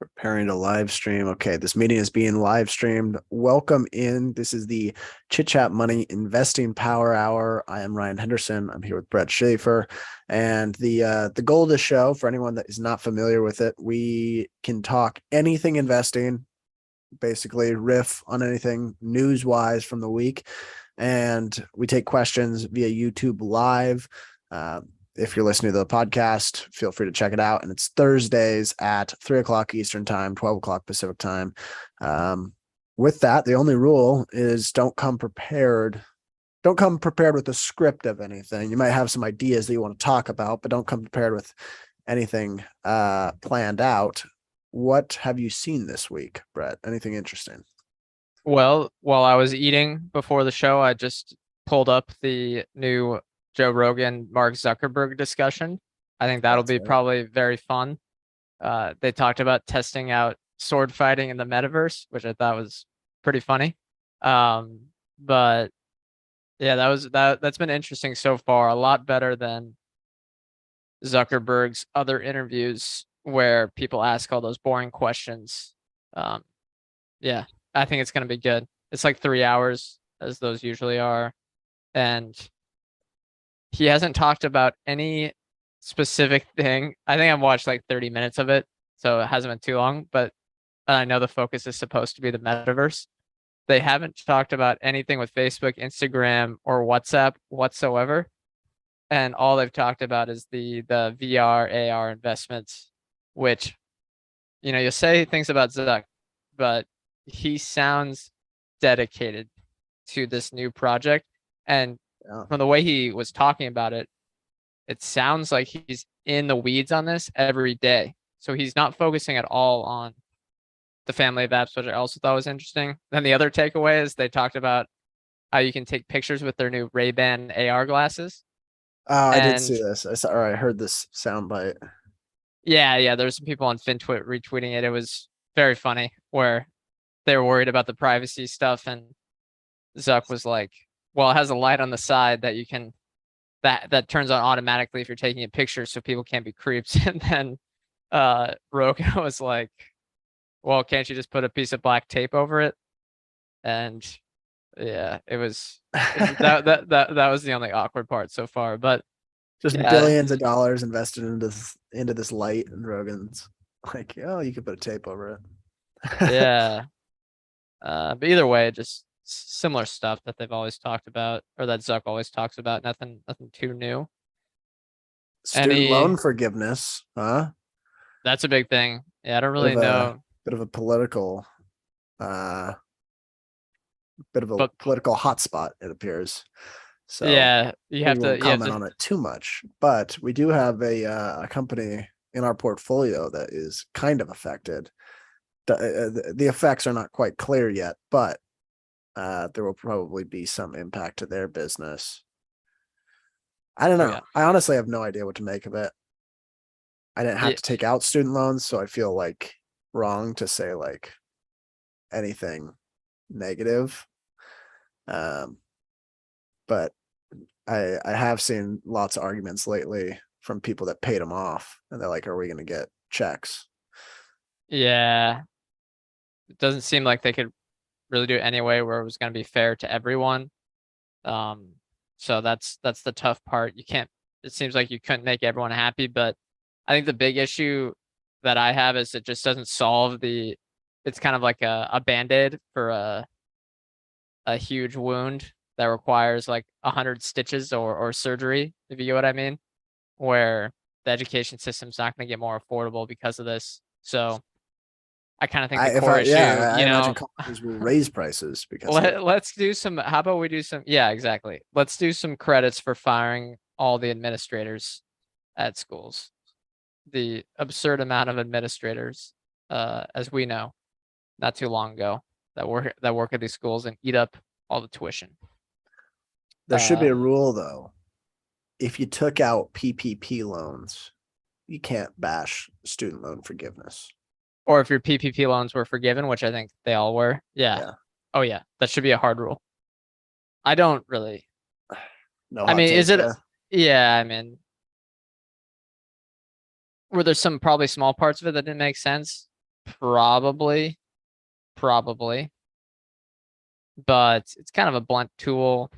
Preparing to live stream. Okay, this meeting is being live streamed. Welcome in. This is the Chit Chat Money Investing Power Hour. I am Ryan Henderson. I'm here with Brett Schaefer. And the goal of the show, for anyone that is not familiar with it, we can talk anything investing, basically riff on anything news-wise from the week. And we take questions via YouTube Live. If you're listening to the podcast, feel free to check it out. And it's Thursdays at 3 o'clock Eastern time, 12 o'clock Pacific time. With that, the only rule is don't come prepared. Don't come prepared with a script of anything. You might have some ideas that you want to talk about, but don't come prepared with anything planned out. What have you seen this week, Brett? Anything interesting? Well, while I was eating before the show, I just pulled up the new Joe Rogan, Mark Zuckerberg discussion. I think that'll That's be right. probably very fun. They talked about testing out sword fighting in the metaverse, which I thought was pretty funny. But yeah, that's been interesting so far. A lot better than Zuckerberg's other interviews where people ask all those boring questions. Yeah, I think it's gonna be good. It's like 3 hours, as those usually are, and he hasn't talked about any specific thing. I think I've watched like 30 minutes of it, so it hasn't been too long, but I know the focus is supposed to be the metaverse. They haven't talked about anything with Facebook, Instagram, or WhatsApp whatsoever. And all they've talked about is the VR, AR investments, which, you say things about Zuck, but he sounds dedicated to this new project. And Yeah. from the way he was talking about it, it sounds like he's in the weeds on this every day. So he's not focusing at all on the family of apps, which I also thought was interesting. Then the other takeaway is they talked about how you can take pictures with their new Ray-Ban AR glasses. Oh, I did see And this. I heard this soundbite. yeah, there's some people on FinTwit retweeting it. It was very funny where they were worried about the privacy stuff, and Zuck was like, well, it has a light on the side that you can that turns on automatically if you're taking a picture so people can't be creeps. And then Rogan was like, well, can't you just put a piece of black tape over it? And yeah, it was that was the only awkward part so far. But Just yeah, billions of dollars invested into this light, and Rogan's like, oh, you could put a tape over it. yeah. But either way, just similar stuff that they've always talked about, or that Zuck always talks about. Nothing too new. Student loan Any forgiveness, huh? That's a big thing. Yeah, I don't Bit really of a know, bit of a political uh bit of a but political hotspot, it appears. So yeah, you we have won't to you have comment to on it too much, but we do have a company in our portfolio that is kind of affected. The effects are not quite clear yet, but there will probably be some impact to their business. I don't oh know. yeah. I honestly have no idea what to make of it. I didn't have Yeah, to take out student loans, so I feel like wrong to say like anything negative. Um, but I have seen lots of arguments lately from people that paid them off, and they're like, "Are we going to get checks?" yeah. It doesn't seem like they could really do it anyway where it was going to be fair to everyone. Um, so that's the tough part. You can't. It seems like you couldn't make everyone happy, but I think the big issue that I have is it just doesn't solve the. It's kind of like a band-aid for a huge wound that requires like 100 stitches or surgery, if you get what I mean, where the education system's not going to get more affordable because of this. So I kind of think the If core I issue, yeah, I imagine colleges will raise prices because of it. let's do some, how about we do some, yeah, exactly. Let's do some credits for firing all the administrators at schools. The absurd amount of administrators, as we know, not too long ago, that work at these schools and eat up all the tuition. There should be Uh, a rule though. If you took out PPP loans, you can't bash student loan forgiveness. or if your PPP loans were forgiven, which I think they all were. Yeah. Yeah, Oh yeah, that should be a hard rule. I don't really. no I hot mean, is takes it? there. Yeah, I mean, were there some probably small parts of it that didn't make sense? Probably, probably, but it's kind of a blunt tool.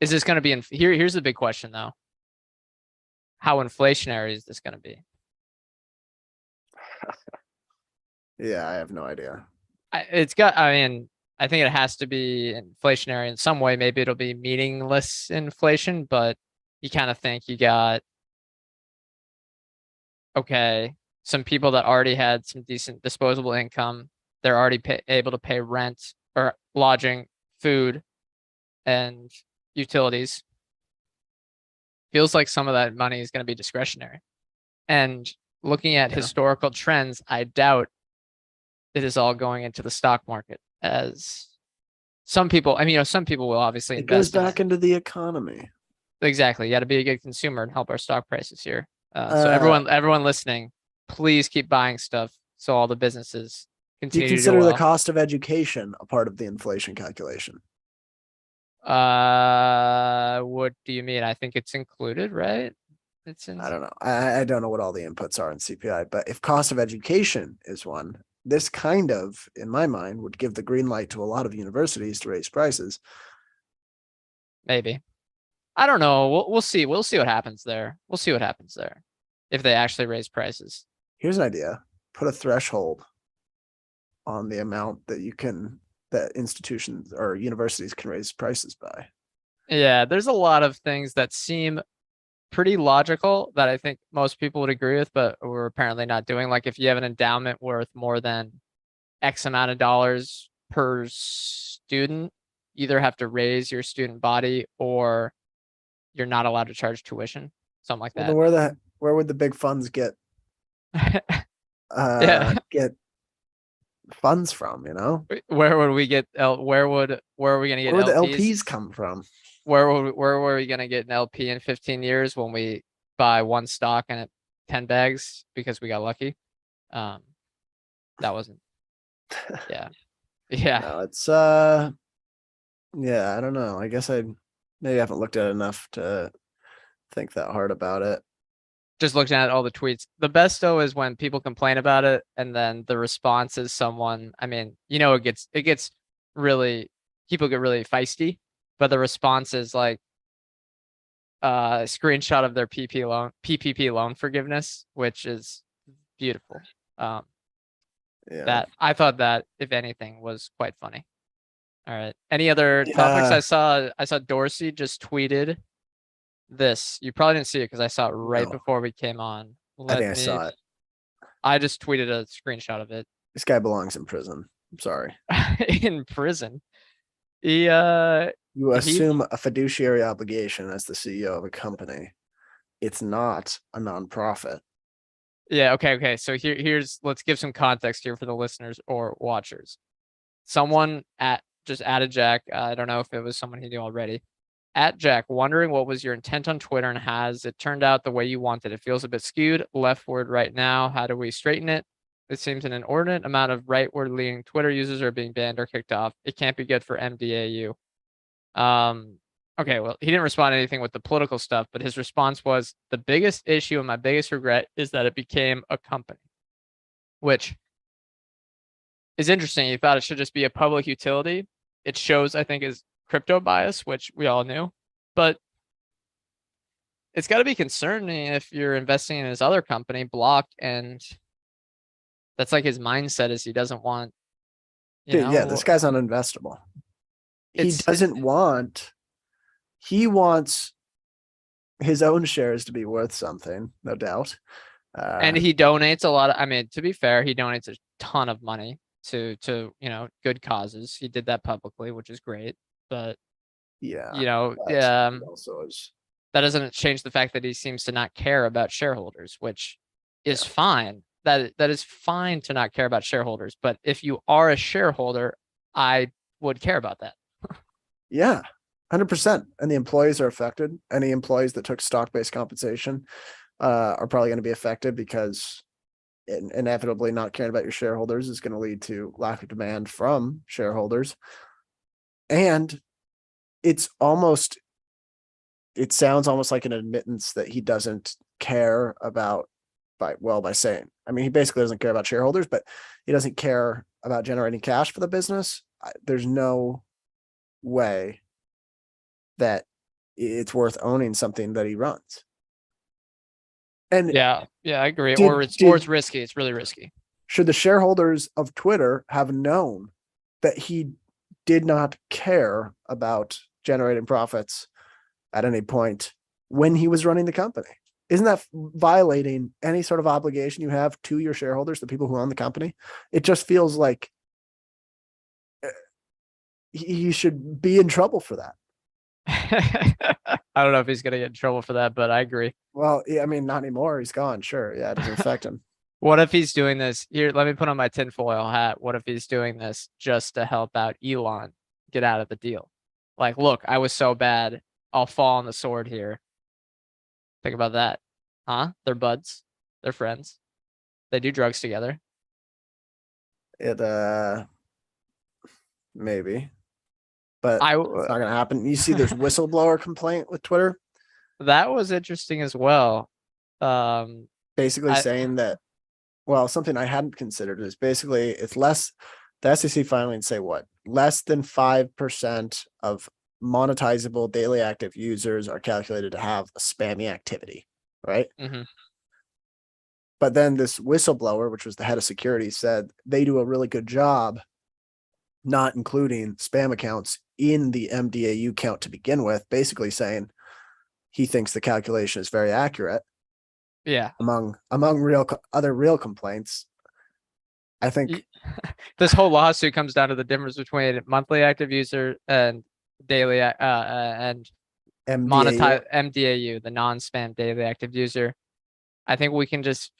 Is this going to be here's the big question though. How inflationary is this going to be? Yeah, I have no idea. I mean, I think it has to be inflationary in some way. Maybe it'll be meaningless inflation, but you kind of think you got, okay, some people that already had some decent disposable income, they're already able to pay rent or lodging, food, and utilities. Feels like some of that money is going to be discretionary. And looking at Yeah. historical trends, I doubt it is all going into the stock market, as some people, I mean, some people will obviously It goes invest in it. back into the economy. Exactly. You got to be a good consumer and help our stock prices here. So Uh, everyone listening, please keep buying stuff so all the businesses do you continue to do consider the well. cost of education a part of the inflation calculation? What do you mean? I think it's included, right? It's in. I don't know. I don't know what all the inputs are in CPI, but if cost of education is one, this kind of, in my mind, would give the green light to a lot of universities to raise prices. Maybe. I don't know. We'll see. We'll see what happens there. We'll see what happens there if they actually raise prices. Here's an idea: put a threshold on the amount that institutions or universities can raise prices by. Yeah, there's a lot of things that seem pretty logical that I think most people would agree with, but we're apparently not doing. Like if you have an endowment worth more than X amount of dollars per student, you either have to raise your student body or you're not allowed to charge tuition, something like Well, that. then where would the big funds Yeah. get funds from? Where would we get where are we gonna get Where would the LPs? LPs come from? Where were we gonna get an LP in 15 years when we buy one stock and it 10 bags because we got lucky? Um, that wasn't. Yeah, yeah. No, it's yeah, I don't know. I guess I maybe haven't looked at it enough to think that hard about it. Just looking at all the tweets. The best though is when people complain about it and then the response is someone. I mean, it gets really, people get really feisty, but the response is like a screenshot of their PPP loan forgiveness, which is beautiful. Um, Yeah. that I thought that if anything was quite funny. All right. Any other topics? Yeah. I saw Dorsey just tweeted this. You probably didn't see it because I saw it right No, before we came on. I think I saw it. I just tweeted a screenshot of it. This guy belongs in prison. I'm sorry. In prison. He You he assume a fiduciary obligation as the CEO of a company. It's not a nonprofit. yeah, okay. So here's let's give some context here for the listeners or watchers. Someone just added Jack. I don't know if it was someone he knew already. At Jack, wondering what was your intent on Twitter and has it turned out the way you wanted? It feels a bit skewed leftward right now. How do we straighten it? It seems an inordinate amount of rightward leaning Twitter users are being banned or kicked off. It can't be good for MDAU. Okay, well, he didn't respond to anything with the political stuff, but his response was the biggest issue and my biggest regret is that it became a company, which is interesting. He thought it should just be a public utility. It shows, I think, his crypto bias, which we all knew, but it's got to be concerning if you're investing in his other company, Block, and that's like his mindset is he doesn't want, Dude, yeah, this guy's uninvestable. He wants his own shares to be worth something, no doubt. And he donates a lot of, I mean, to be fair, he donates a ton of money to good causes. He did that publicly, which is great. But yeah, also that doesn't change the fact that he seems to not care about shareholders, which is fine. That is fine to not care about shareholders. But if you are a shareholder, I would care about that. Yeah, 100%. And the employees are affected. Any employees that took stock-based compensation are probably going to be affected because inevitably not caring about your shareholders is going to lead to lack of demand from shareholders. And it sounds almost like an admittance that he doesn't care about by saying, I mean, he basically doesn't care about shareholders, but he doesn't care about generating cash for the business. There's no way that it's worth owning something that he runs. And Yeah, I agree. Or did it's risky. It's really risky. should the shareholders of Twitter have known that he did not care about generating profits at any point when he was running the company? Isn't that violating any sort of obligation you have to your shareholders, the people who own the company? It just feels like he should be in trouble for that. I don't know if he's gonna get in trouble for that, but I agree. Well, I mean, not anymore. He's gone. Sure. Yeah, it doesn't affect him. What if he's doing this? Here, let me put on my tinfoil hat. What if he's doing this just to help out Elon get out of the deal? Like, look, I was so bad. I'll fall on the sword here. Think about that. Huh? They're buds. They're friends. They do drugs together. It maybe, but I it's not gonna happen. You see, there's whistleblower complaint with Twitter, that was interesting as well. basically I saying that, well, something I hadn't considered is basically it's less. The SEC filings say what? Less than 5% of monetizable daily active users are calculated to have a spammy activity, right? mhm. But then this whistleblower, which was the head of security, said they do a really good job not including spam accounts in the MDAU count to begin with, basically saying he thinks the calculation is very accurate Yeah. among other real complaints. I think This whole lawsuit comes down to the difference between monthly active user and daily and MDAU. monetize MDAU, the non-spam daily active user. I think we can just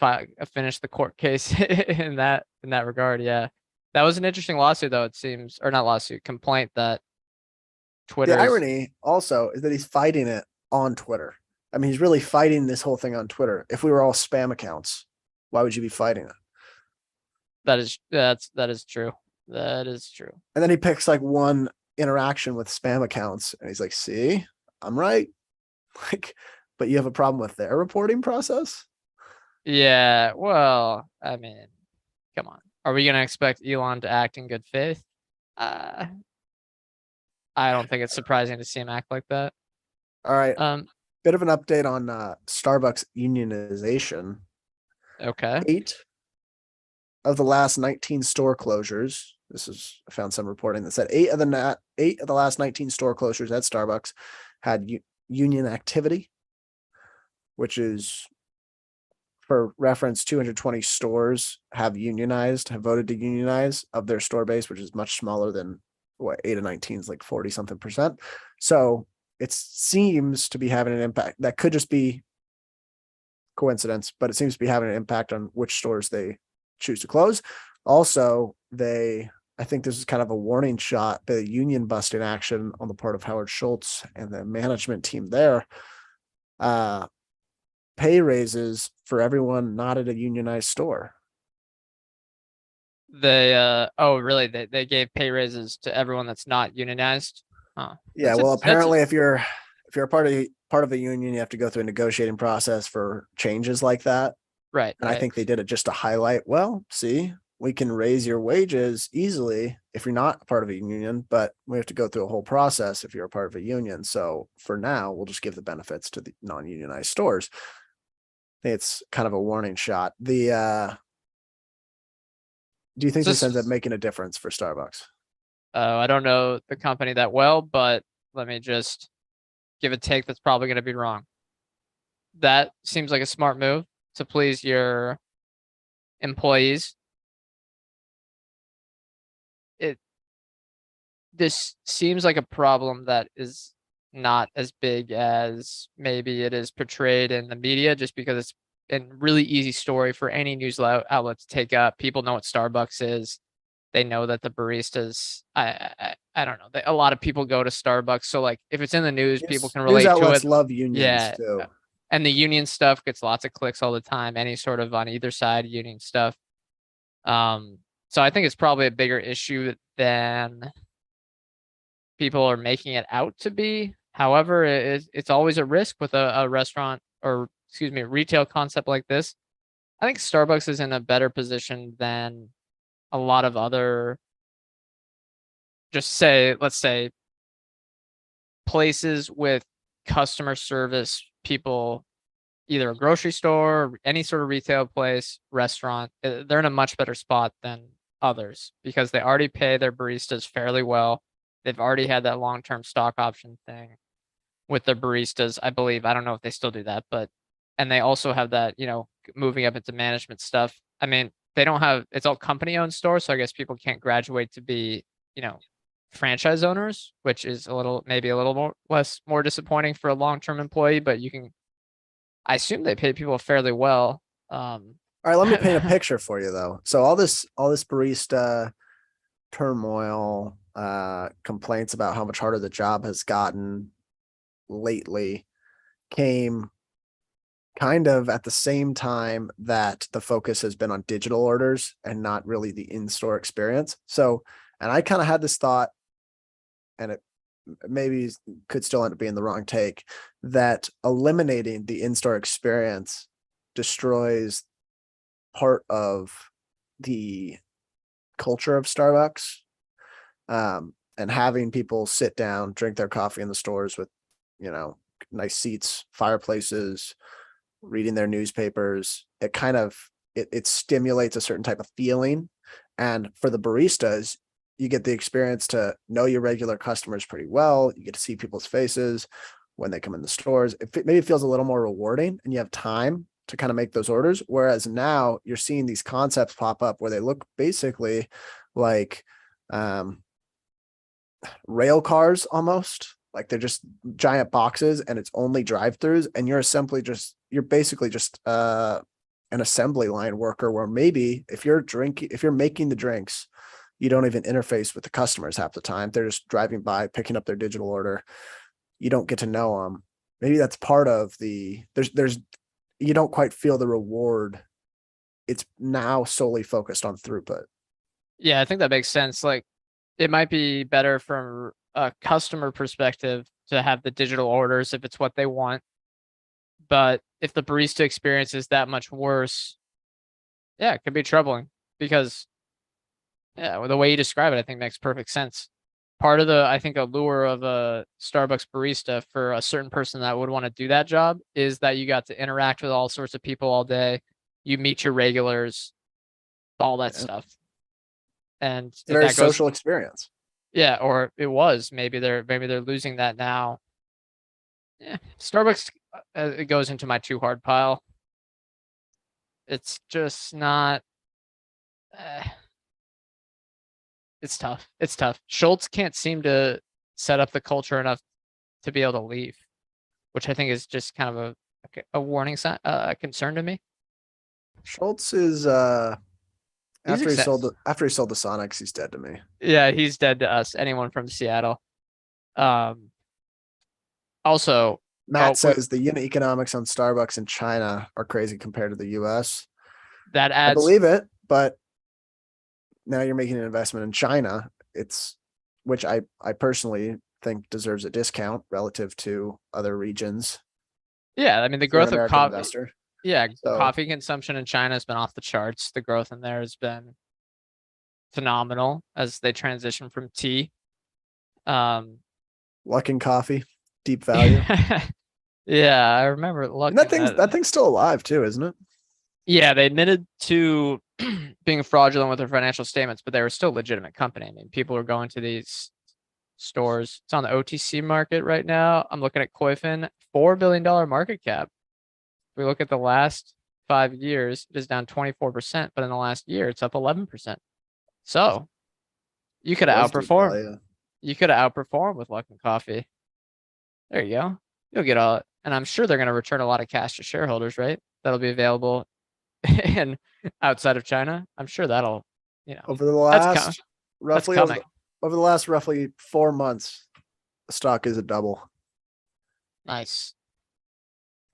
finish the court case in that regard. Yeah, that was an interesting lawsuit, though. It seems, or not lawsuit, complaint that The Twitter's. irony also is that he's fighting it on Twitter. I mean, he's really fighting this whole thing on Twitter. If we were all spam accounts, why would you be fighting it? That is that is true. That is true. And then he picks like one interaction with spam accounts, and he's like, "See, I'm right." Like, but you have a problem with their reporting process? Yeah. Well, I mean, come on. Are we gonna expect Elon to act in good faith? Uh, I don't think it's surprising to see him act like that. All right. Um. Bit of an update on Starbucks unionization. Okay. 8 of the last 19 store closures. I found some reporting that said 8 of the last 19 store closures at Starbucks had union activity, which is, for reference, 220 stores have voted to unionize of their store base, which is much smaller than what 8 of 19 is, like 40 something percent. So it seems to be having an impact. That could just be coincidence, but it seems to be having an impact on which stores they choose to close. Also, I think this is kind of a warning shot, the union busting action on the part of Howard Schultz and the management team there. Pay raises for everyone not at a unionized store. They oh really? They gave pay raises to everyone that's not unionized. Oh, Yeah, well, apparently if you're a part of the union, you have to go through a negotiating process for changes like that. right. And I think they did it just to highlight, well, see, we can raise your wages easily if you're not a part of a union, but we have to go through a whole process if you're a part of a union. So for now, we'll just give the benefits to the non-unionized stores. I think it's kind of a warning shot. Do you think this ends up making a difference for Starbucks? I don't know the company that well, but let me just give a take that's probably going to be wrong. That seems like a smart move to please your employees. This seems like a problem that is not as big as maybe it is portrayed in the media, just because it's a really easy story for any news outlet to take up. People know what Starbucks is. They know that the baristas. I don't know. A lot of people go to Starbucks, so like if it's in the news, people can relate News to outlets it. love unions Yeah, too. and the union stuff gets lots of clicks all the time. Any sort of on either side union stuff. So I think it's probably a bigger issue than people are making it out to be. However, it's always a risk with a restaurant, or excuse me, retail concept like this. I think Starbucks is in a better position than a lot of other, let's say places with customer service people, either a grocery store, any sort of retail place, restaurant. They're in a much better spot than others because they already pay their baristas fairly well. They've already had that long-term stock option thing with their baristas, I believe. I don't know if they still do that, but and they also have that, moving up into management stuff. I mean, they don't have it's all company owned stores, so I guess people can't graduate to be, you know, franchise owners, which is maybe a little more disappointing for a long-term employee, but I assume they pay people fairly well. All right, let me paint a picture for you though. So all this barista turmoil, complaints about how much harder the job has gotten lately came kind of at the same time that the focus has been on digital orders and not really the in-store experience. So, and I kind of had this thought, and it maybe could still end up being the wrong take, that eliminating the in-store experience destroys part of the culture of Starbucks. And having people sit down, drink their coffee in the stores with, nice seats, fireplaces, reading their newspapers, it stimulates a certain type of feeling. And for the baristas, you get the experience to know your regular customers pretty well. You get to see people's faces when they come in the stores. Maybe it feels a little more rewarding and you have time to kind of make those orders. Whereas now you're seeing these concepts pop up where they look basically like rail cars almost. Like they're just giant boxes and it's only drive-throughs, and you're basically just an assembly line worker where maybe if you're making the drinks, you don't even interface with the customers half the time. They're just driving by, picking up their digital order. You don't get to know them. Maybe that's part of you don't quite feel the reward. It's now solely focused on throughput. Yeah, I think that makes sense. Like, it might be better from a customer perspective to have the digital orders if it's what they want. But if the barista experience is that much worse, yeah, it could be troubling because, yeah, the way you describe it, I think makes perfect sense. Part of I think, allure of a Starbucks barista for a certain person that would want to do that job is that you got to interact with all sorts of people all day. You meet your regulars, all that stuff. And it's a very social experience. Yeah, or it was. Maybe they're losing that now. Yeah, Starbucks, it goes into my too hard pile. It's just not. Uh, it's tough. It's tough. Schultz can't seem to set up the culture enough to be able to leave, which I think is just kind of a warning sign, a concern to me. Schultz is after he sold the Sonics, he's dead to me. Yeah, he's dead to us. Anyone from Seattle. Also, Matt says the unit economics on Starbucks in China are crazy compared to the US. That adds, I believe it, but now you're making an investment in China. Which I personally think deserves a discount relative to other regions. Yeah, I mean the growth of coffee. Investor. Yeah, coffee consumption in China has been off the charts. The growth in there has been phenomenal as they transition from tea. Luckin Coffee, deep value. Yeah, I remember Luckin. That thing's still alive too, isn't it? Yeah, they admitted to being fraudulent with their financial statements, but they were still a legitimate company. I mean, people are going to these stores. It's on the OTC market right now. I'm looking at Koifin, $4 billion market cap. If we look at the last 5 years, it is down 24%, but in the last year, it's up 11%. So you could have outperformed. You could have outperformed with Luckin Coffee. There you go. You'll get all, and I'm sure they're going to return a lot of cash to shareholders, right? That'll be available and outside of China. I'm sure that'll, over the last roughly 4 months, the stock is a double. Nice.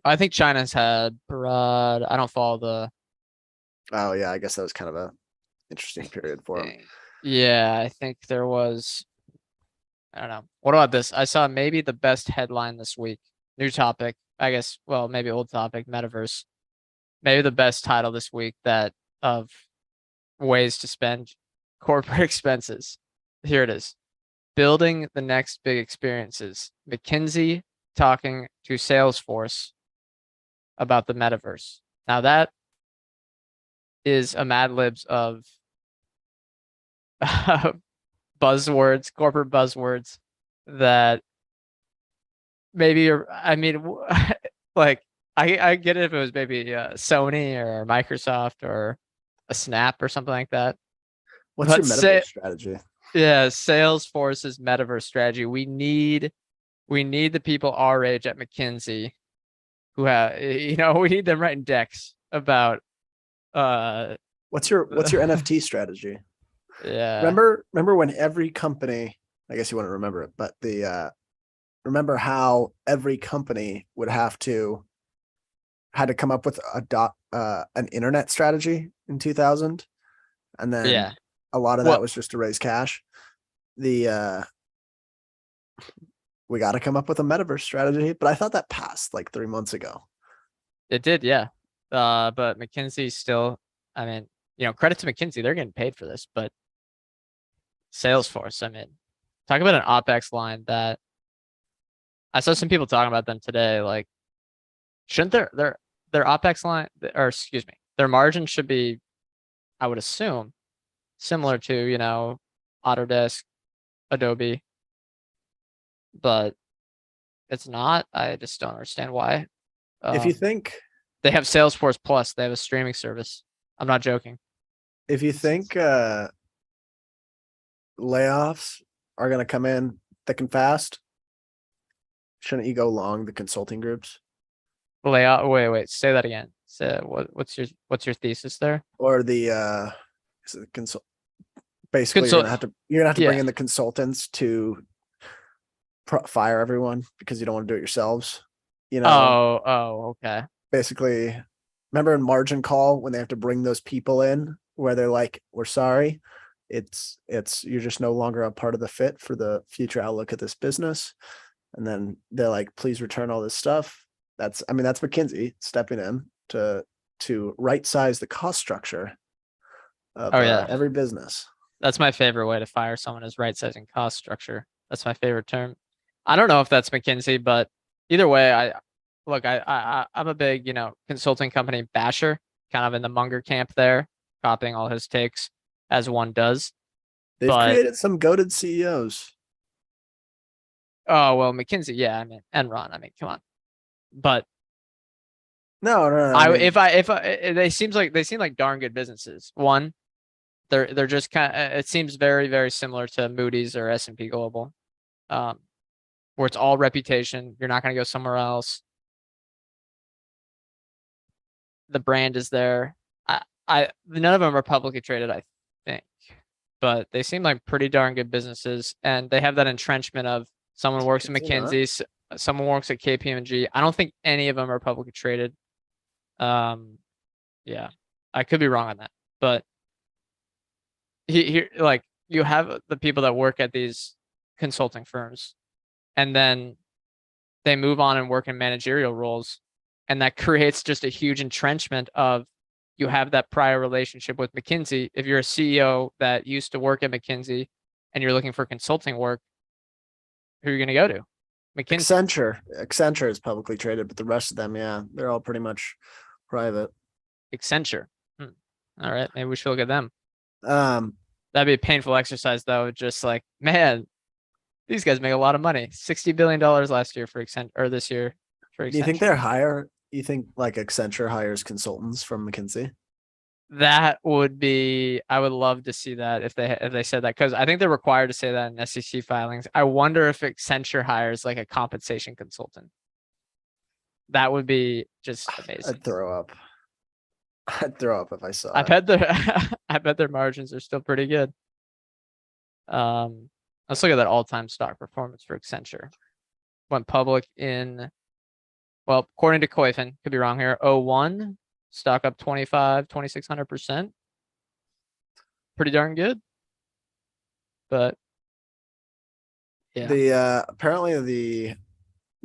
I think China's had broad. I don't follow the. Oh yeah, I guess that was kind of a interesting period for him. Yeah, I think there was. I don't know. What about this? I saw maybe the best headline this week. New topic, I guess. Well, maybe old topic. Metaverse. maybe the best title this week that of ways to spend corporate expenses. Here it is. Building the next big experiences. McKinsey talking to Salesforce about the metaverse. Now that is a Mad Libs of buzzwords, corporate buzzwords that maybe are, I mean, like I get it if it was maybe Sony or Microsoft or a Snap or something like that. What's your But metaverse say, strategy? yeah, Salesforce's metaverse strategy. We need the people our age at McKinsey who have, we need them writing decks about uh What's your NFT strategy? yeah. Remember when every company, I guess you wouldn't remember it, but the remember how every company would had to come up with an internet strategy in 2000, and then Yeah. a lot of that Well, was just to raise cash. The We got to come up with a metaverse strategy, but I thought that passed like 3 months ago. it did, yeah. But McKinsey still, I mean, credit to McKinsey, they're getting paid for this, but Salesforce, I mean, talk about an OpEx line that I saw some people talking about them today. Like, shouldn't their OpEx line, or excuse me, their margin should be, I would assume, similar to, Autodesk, Adobe, but it's not. I just don't understand why. If you Um, think they have Salesforce Plus, they have a streaming service. I'm not joking. if you think layoffs are going to come in thick and fast, shouldn't you go long the consulting groups Layout. Wait. Say that again. So what's your thesis there? or the is it consult? Basically, Consult. you're gonna have to bring Yeah. in the consultants to fire everyone because you don't want to do it yourselves. You know, Oh. Okay. basically, remember in margin call when they have to bring those people in where they're like, "We're sorry, it's you're just no longer a part of the fit for the future outlook of this business," and then they're like, "Please return all this stuff." That's McKinsey stepping in to right size the cost structure of Oh yeah. every business. That's my favorite way to fire someone is right sizing cost structure. That's my favorite term. I don't know if that's McKinsey, but either way, I'm a big, consulting company basher, kind of in the Munger camp there, copying all his takes as one does. They've But created some goaded CEOs. oh well, McKinsey, yeah, I mean Enron, I mean, come on. But No, no, no. I I mean, if I they seem like darn good businesses. One, they're just kind of, it seems very, very similar to Moody's or S&P Global. Um, where it's all reputation. You're not going to go somewhere else. The brand is there. None of them are publicly traded, I think, but they seem like pretty darn good businesses, and they have that entrenchment of someone works at could they not? McKinsey, someone works at KPMG. I don't think any of them are publicly traded. Um, yeah, I could be wrong on that, but like you have the people that work at these consulting firms, and then they move on and work in managerial roles. And that creates just a huge entrenchment of you have that prior relationship with McKinsey. If you're a CEO that used to work at McKinsey and you're looking for consulting work, who are you going to go to? McKinsey. Accenture is publicly traded, but the rest of them, yeah, they're all pretty much private. Accenture. Hmm. All right. Maybe we should look at them. Um, That'd be a painful exercise, though. Just like, man, these guys make a lot of money. $60 billion last year for Accenture, or this year for do you think Accenture. they're higher? You think like Accenture hires consultants from McKinsey? That would be, I would love to see that if they said that, because I think they're required to say that in SEC filings. I wonder if Accenture hires like a compensation consultant. That would be just amazing. I'd throw up. I'd throw up if I I saw it. bet their I bet their margins are still pretty good. Let's look at that all-time stock performance for Accenture. Went public in, well, according to Koifen, could be wrong here, '01, stock up 2,600%. Pretty darn good. But yeah. The apparently the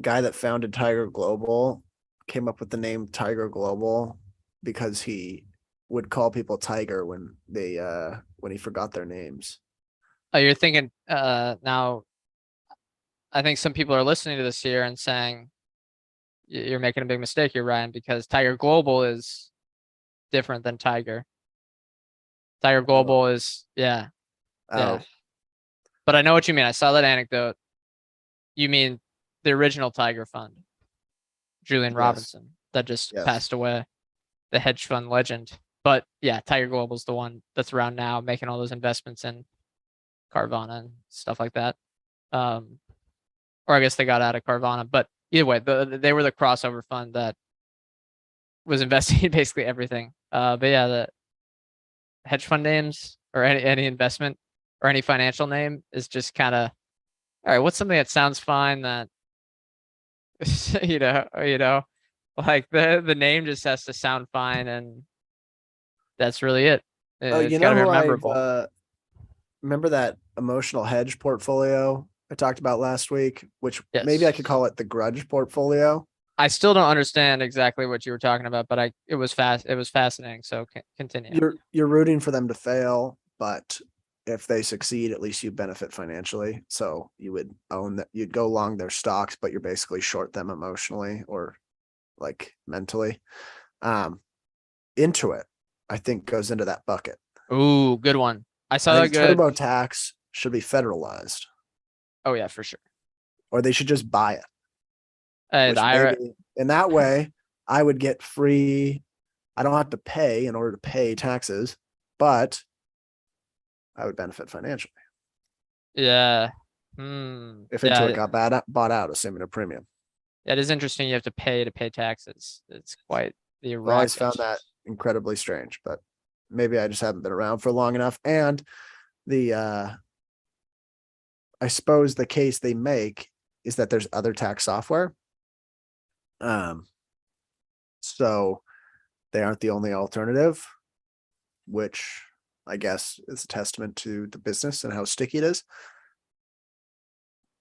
guy that founded Tiger Global came up with the name Tiger Global because he would call people Tiger when he forgot their names. Oh, you're thinking now I think some people are listening to this here and saying you're making a big mistake here, Ryan, because Tiger Global is different than Tiger. Tiger Oh, Global is yeah, oh, yeah. But I know what you mean. I saw that anecdote. You mean the original Tiger Fund, Julian yes, Robinson, that just yes. passed away, the hedge fund legend. But yeah, Tiger Global is the one that's around now, making all those investments in Carvana and stuff like that. Um, or I guess they got out of Carvana, but either way, they were the crossover fund that was investing in basically everything. But yeah, the hedge fund names or any investment or any financial name is just kind of all right. What's something that sounds fine that like the name just has to sound fine, and that's really it. Oh, It's you got know to be who I've memorable. remember that emotional hedge portfolio I talked about last week, which maybe I could Yes. call it the grudge portfolio. I still don't understand exactly what you were talking about, but it was fast. It was fascinating. So continue. You're rooting for them to fail, but if they succeed, at least you benefit financially. So you would own that, you'd go long their stocks, but you're basically short them emotionally or like mentally. Um, Intuit, I think, goes into that bucket. Ooh, good one. I I saw that think good. TurboTax should be federalized, Oh yeah, for sure. or they should just buy it, The which IRA. maybe in that way I would get free. I don't have to pay in order to pay taxes, but I would benefit financially Yeah. Hmm. if Intuit Yeah. got bought out, assuming a premium. That is interesting. You have to pay taxes. It's quite the I've always racket. found that incredibly strange, but maybe I just haven't been around for long enough. And the I suppose the case they make is that there's other tax software. Um, so they aren't the only alternative, which I guess is a testament to the business and how sticky it is.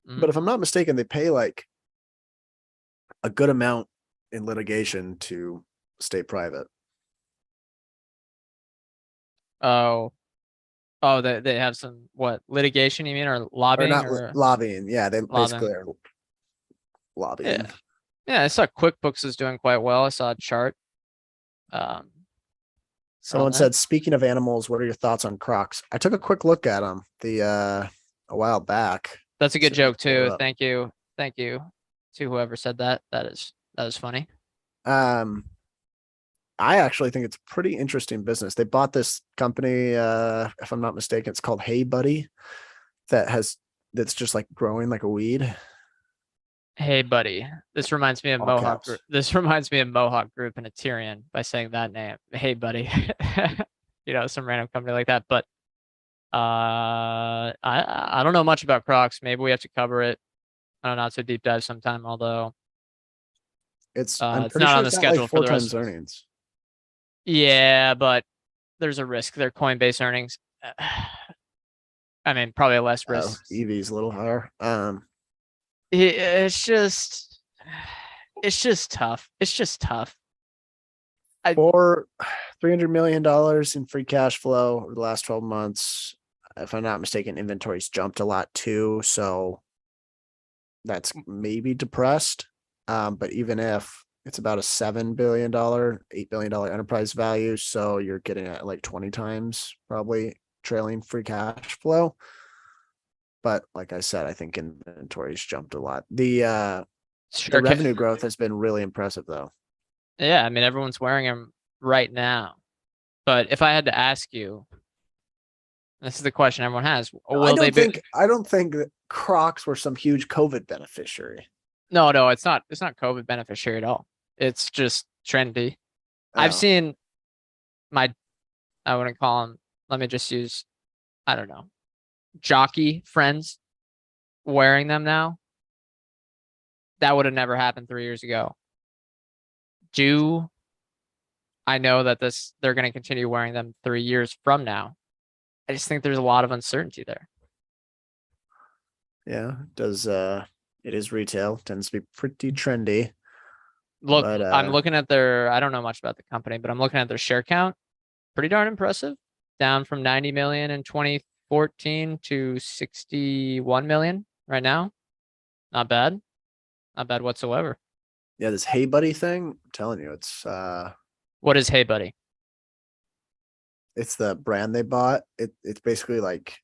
But Mm. if I'm not mistaken, they pay like a good amount in litigation to stay private. Oh, oh, they have some what litigation? You mean or Or lobbying not or lobbying. Yeah, they lobbying? basically are lobbying. Yeah, yeah. I saw QuickBooks is doing quite well. I saw a chart um on Someone that. said, speaking of animals, what are your thoughts on Crocs? I took a quick look at them a while back. That's a good See if I can joke pull it too. up. Thank you to whoever said that. That is funny. Um, I actually think it's a pretty interesting business. They bought this company, if I'm not mistaken, it's called Hey Buddy, that has that's just like growing like a weed. Hey, buddy. This reminds me of All Mohawk Group. caps. This reminds me of Mohawk Group and a Tyrion by saying that name. Hey, buddy. Some random company like that. But I don't know much about Crocs. Maybe we have to cover it. I don't know. It's a deep dive sometime. Although I'm it's pretty not sure on the it's at like schedule for four the rest times of us. earnings. Yeah, but there's a risk. They're Coinbase earnings. I mean, probably less Oh, risk. EV's a little higher. It's just, it's just tough. It's just tough. I For $300 million in free cash flow over the last 12 months. If I'm not mistaken, inventories jumped a lot too. So that's maybe depressed. But even if it's about a $7 billion, $8 billion enterprise value, so you're getting at like 20 times probably trailing free cash flow. But like I said, I think inventories jumped a lot. The sure can. revenue growth has been really impressive though. Yeah, I mean, everyone's wearing them right now. But if I had to ask you, this is the question everyone has. I Will they don't be? think I don't think that Crocs were some huge COVID beneficiary. No, no, it's not. It's not COVID beneficiary at all. It's just trendy. I've Oh, seen my, I wouldn't call them, let me just use, I don't know, jockey friends wearing them now. That would have never happened 3 years ago. Do I know that they're going to continue wearing them 3 years from now? I just think there's a lot of uncertainty there. yeah. Does it is retail, tends to be pretty trendy. Look, But I'm looking at their, I don't know much about the company, but I'm looking at their share count. Pretty darn impressive. Down from 90 million in 2014 to 61 million right now. Not bad. Not bad whatsoever. yeah, this Hey Buddy thing, I'm telling you, What is Hey Buddy? it's the brand they bought. It's basically like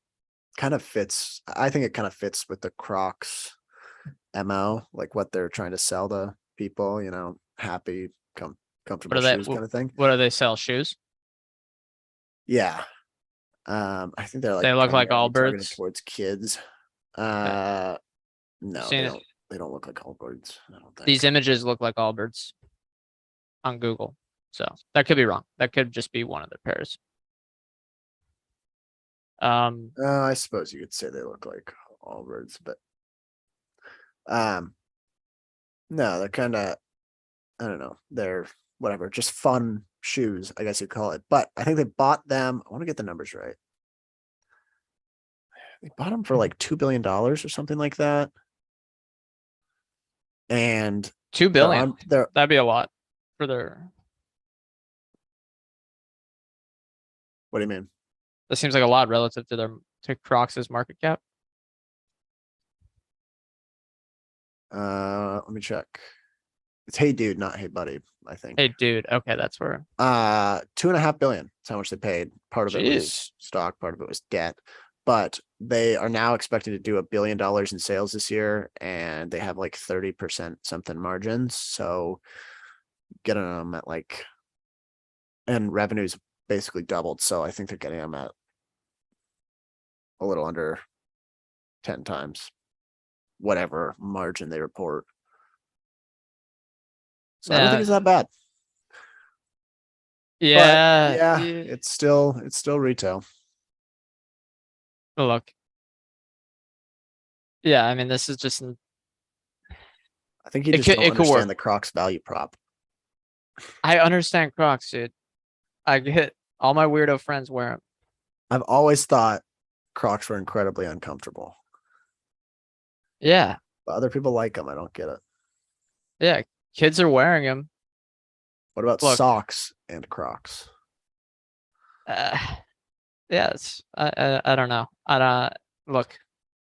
kind of fits. I think it kind of fits with the Crocs MO, like what they're trying to sell to people, happy, What comfortable do they, shoes kind of thing. what do they sell? Shoes? Yeah. I think they're like They look like primarily targeted Allbirds. towards kids. Uh, I've No, seen it. they don't look like Allbirds, I don't These think. images look like Allbirds on Google. So that could be wrong. That could just be one of their pairs. I suppose you could say they look like Allbirds, but um no, they're kind of, I don't know, they're whatever, just fun shoes, I guess you'd call it. But I think they bought them. I want to get the numbers right. They bought them for like $2 billion or something like that. And 2 billion. they're That'd be a lot for their. what do you mean? That seems like a lot relative to to Crocs' market cap. Let me check. It's Hey Dude, not Hey Buddy, I think. Hey, dude. Okay, that's where. 2.5 billion. That's how much they paid. Part of it was Jeez. stock, part of it was debt. But they are now expected to do $1 billion in sales this year, and they have like 30% something margins. So getting them at like, and revenues basically doubled. So I think they're getting them at a little under 10 times whatever margin they report. So I don't think it's that bad. But Yeah. yeah, it's still retail. Look. Yeah, I mean, this is just. I think you It just could, don't it could work. understand the Crocs value prop. I understand Crocs, dude. I get all my weirdo friends wear them. I've always thought Crocs were incredibly uncomfortable, Yeah. but other people like them. I don't get it. Yeah. Kids are wearing them. What about Look. socks and Crocs? Yeah, I don't know. I don't look.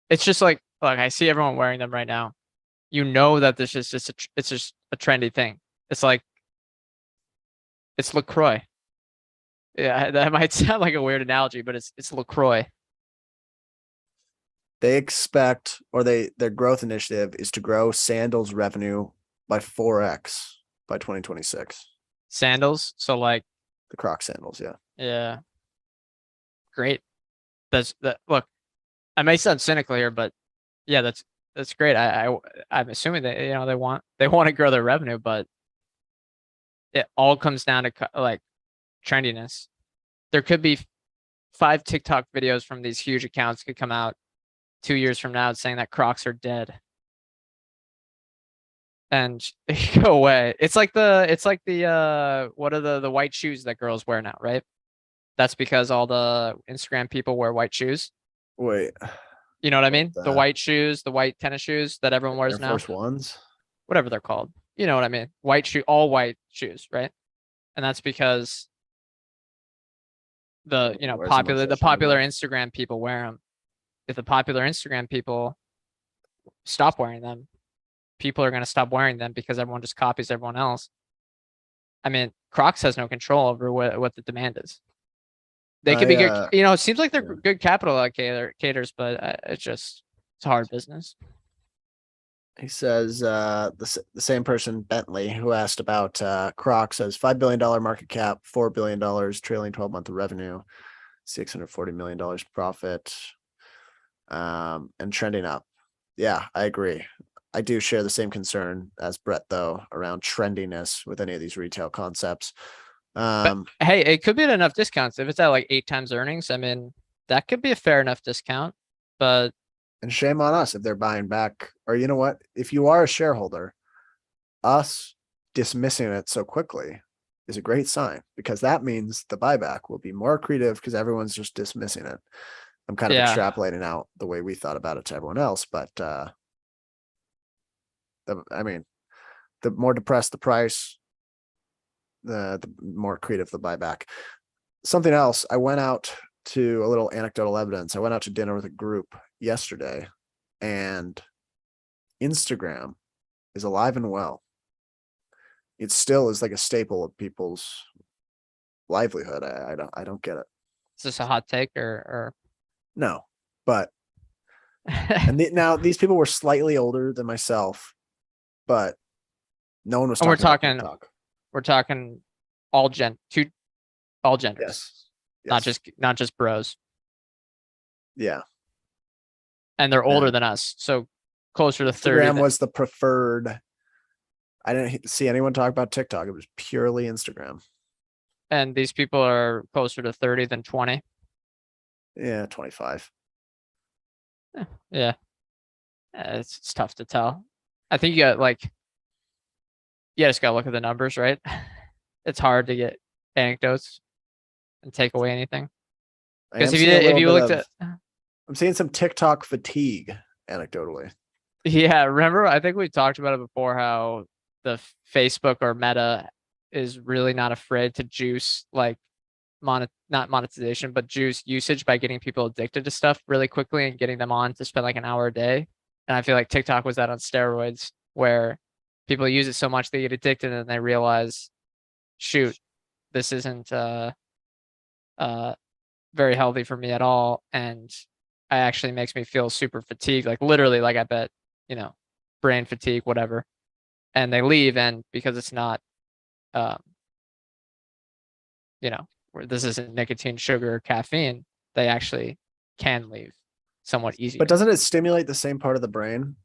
It's just like look. I see everyone wearing them right now. You know that this is just it's just a trendy thing. It's like it's LaCroix. Yeah, that might sound like a weird analogy, but it's LaCroix. They expect, or their growth initiative is to grow sandals revenue by 4x by 2026. Sandals. So like The Croc sandals, yeah. yeah, great. That's that. Look, I may sound cynical here, but yeah, that's great. I'm assuming that they want to grow their revenue, but it all comes down to like trendiness. There could be 5 TikTok videos from these huge accounts could come out 2 years from now saying that Crocs are dead. And go away. It's like the what are the white shoes that girls wear now, right? That's because all the Instagram people wear white shoes. Wait, You know what I what mean? The white shoes, the white tennis shoes that everyone wears Air now. Force Ones? Whatever they're called. You know what I mean? White shoe, all white shoes, right? And that's because the Wears them on the social popular media. Instagram people wear them. If the popular Instagram people stop wearing them, people are going to stop wearing them because everyone just copies everyone else. I mean, Crocs has no control over what the demand is. They could be good. It seems like they're good capital allocators, but it's hard business. He says the same person, Bentley, who asked about Crocs, says $5 billion market cap, $4 billion trailing 12-month revenue, $640 million profit, and trending up. Yeah, I agree. I do share the same concern as Brett, though, around trendiness with any of these retail concepts. But hey, it could be at enough discounts. If it's at like 8 times earnings, I mean, that could be a fair enough discount. But and shame on us if they're buying back. Or you know what? If you are a shareholder, us dismissing it so quickly is a great sign, because that means the buyback will be more accretive because everyone's just dismissing it. I'm kind of extrapolating out the way we thought about it to everyone else, but I mean, the more depressed the price, the more creative the buyback. Something else, I went out to a little anecdotal evidence. I went out to dinner with a group yesterday, and Instagram is alive and well. It still is like a staple of people's livelihood. I don't get it. Is this a hot take or? No, but now these people were slightly older than myself, but no one was And talking about TikTok. we're talking all genders, Yes. not just bros. Yeah. And they're older And than us, so closer to 30. Instagram was the preferred. I didn't see anyone talk about TikTok. It was purely Instagram. And these people are closer to 30 than 20. Yeah, 25. Yeah, it's tough to tell. I think you just gotta look at the numbers, right? It's hard to get anecdotes and take away anything. Because if you looked at, I'm seeing some TikTok fatigue anecdotally. yeah, remember, I think we talked about it before, how the Facebook or Meta is really not afraid to juice like not monetization, but juice usage by getting people addicted to stuff really quickly and getting them on to spend like an hour a day. And I feel like TikTok was that on steroids, where people use it so much they get addicted and they realize, shoot, this isn't very healthy for me at all, and it actually makes me feel super fatigued, like literally, like I bet, brain fatigue, whatever. And they leave, and because it's not where this isn't nicotine, sugar, or caffeine, they actually can leave somewhat easier. But doesn't it stimulate the same part of the brain?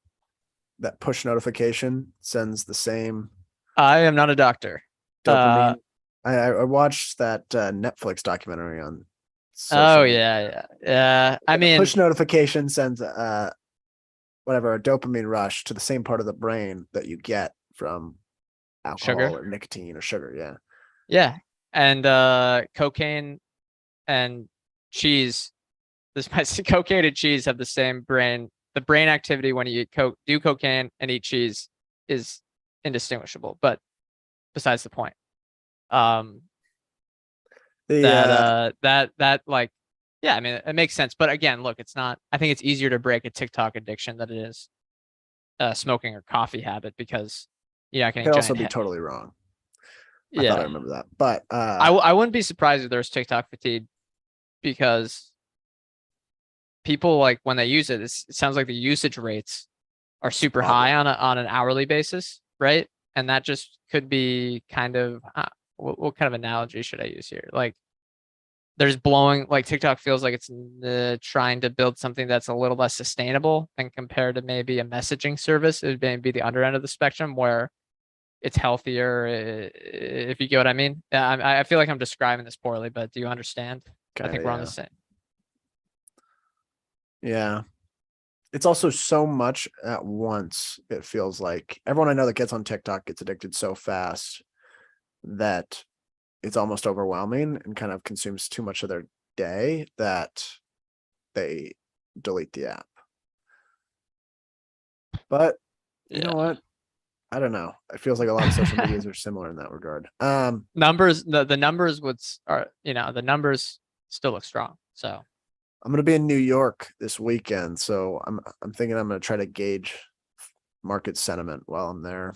That push notification sends the same. I am not a doctor. Dopamine. I watched that Netflix documentary on. Oh yeah. I mean, push notification sends a dopamine rush to the same part of the brain that you get from alcohol or nicotine or sugar. Yeah. Yeah. And cocaine and cheese. Cocaine and cheese have the same brain. The brain activity when you do cocaine and eat cheese is indistinguishable. But besides the point, I mean, it makes sense. But again, look, it's not. I think it's easier to break a TikTok addiction than it is smoking or coffee habit, because I can also be totally wrong. I thought I remember that, but I wouldn't be surprised if there's TikTok fatigue, because people, like, when they use it, it sounds like the usage rates are super high on an hourly basis, right? And that just could be kind of what kind of analogy should I use here? Like, there's like TikTok feels like it's trying to build something that's a little less sustainable than compared to maybe a messaging service. It would be the under end of the spectrum, where it's healthier, if you get what I mean. I feel like I'm describing this poorly, but do you understand? I think we're on the same. Yeah. It's also so much at once. It feels like everyone I know that gets on TikTok gets addicted so fast that it's almost overwhelming and kind of consumes too much of their day that they delete the app. But you know what? I don't know. It feels like a lot of social medias are similar in that regard. Numbers, the numbers the numbers still look strong. So I'm going to be in New York this weekend, so I'm thinking I'm going to try to gauge market sentiment while I'm there.